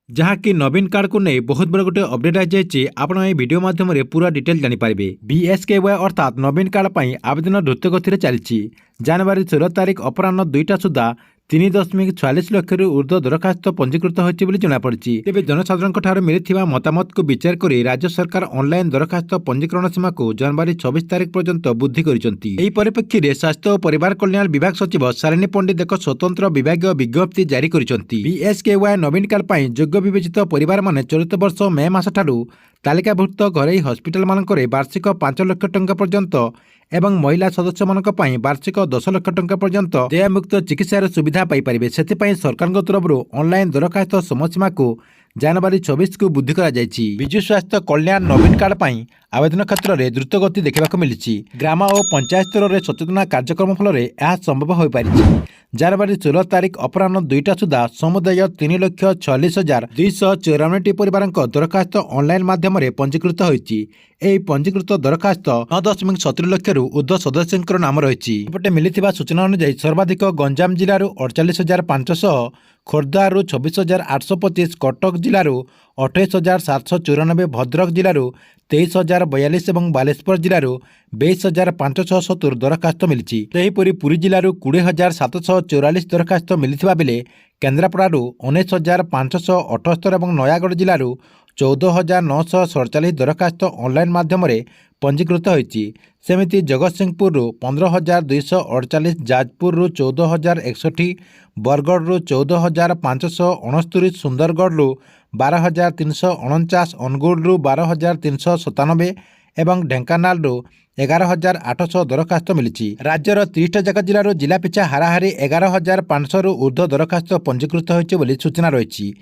जहाँकि नवीन कार्ड को नहीं बहुत बड़ा गोटे अपडेट आई आपड़ ये वीडियो माध्यम पूरा डिटेल जानीपारे। BSKY अर्थात नवीन कार्ड पर आवेदन द्रुत गति चली जनवरी 16 तारिख अपराह 2टा सुधा 3.46 लक्ष ऊर्ध्व दरखास्त पंजीकृत होती जमापड़ी। तेज जनसाधारण मिली मतामत को विचार कर राज्य सरकार ऑनलाइन दरखास्त पंजीकरण सीमा को जनवरी 26 तारिख पर्यंत वृद्धि कर परिप्रेक्षी में स्वास्थ्य और परिवार कल्याण विभाग सचिव शालिनी पंडित एक स्वतंत्र विभाग विज्ञप्ति जारी कर BSKY नवीन कार्ड पर योग्य विवेचित परिवार मान चलित वर्ष मे मास ठारू तालिकाभुक्त घरोई हस्पिटाल मानकरे वार्षिक 5 लाख टंका पर्यंत एवं महिला सदस्य मानक पई वार्षिक 10 लाख टंका पर्यंत देयमुक्त चिकित्सार सुविधा पाई परिबे। सेथिपई सरकार तरफ ऑनलाइन दरखास्त समयसीमा को जनवरी 26 को वृद्धि करा जायछि। विजु स्वास्थ्य कल्याण नवीन कार्ड पर आवेदन क्षेत्र में द्रुत गति देखा मिली। ग्राम और पंचायत स्तर में सचेतना कार्यक्रम फल संभव हो पारि। जनवरी 16 तारिख अपराह 2टा सुधा समुदाय 3,46,294 परिवार दरखास्त ऑनलाइन माध्यम पंजीकृत होती। पंजीकृत दरखास्त 9.70 लक्ष ऊर्ध्व सदस्यों नाम रही। एपटे मिली सूचना अनुसार सर्वाधिक गंजाम जिलूर 48,500, खोर्धार 26,825, कटक जिलूर 28,794, भद्रक जिलूर 23,042 और बालेश्वर जिलूर 22,570 दरखास्त मिली। सेहीपरि पुरी जिलूर 20,744 दरखास्त मिलता बेले केन्द्रापड़ा 19,578 और नयागढ़ जिलूर 14,947 दरखास्त ऑनलाइन माध्यम पंजीकृत होती। सेमिति जगतसिंहपुर 15,248, जाजपुर 14,061, बरगढ़ 14,569, सुंदरगढ़ 12,349, अनुगुल 12,397 और ढेंकानाल 11,800 दरखास्त मिली। राज्यर 30टा जाक जिलूर जिला पिछा हाराहारी 11,500 ऊर्ध्व दरखास्त पंजीकृत होती सूचना रही।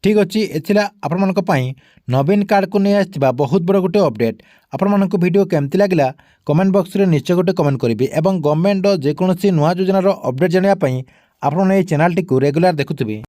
ठीक अच्छे एथिला आपण मानक पई नवीन कार्ड को नहीं आसथिबा बहुत बड़ गोटे अपडेट। आपण मानक वीडियो केमती लागला कमेंट बॉक्स रे निश्चय गोटे कमेंट करेंगे और गवर्नमेंट जेकोसी नुआ योजनार अपडेट जानापी आपण ये चैनल टी रेगुलर देखुथिबे।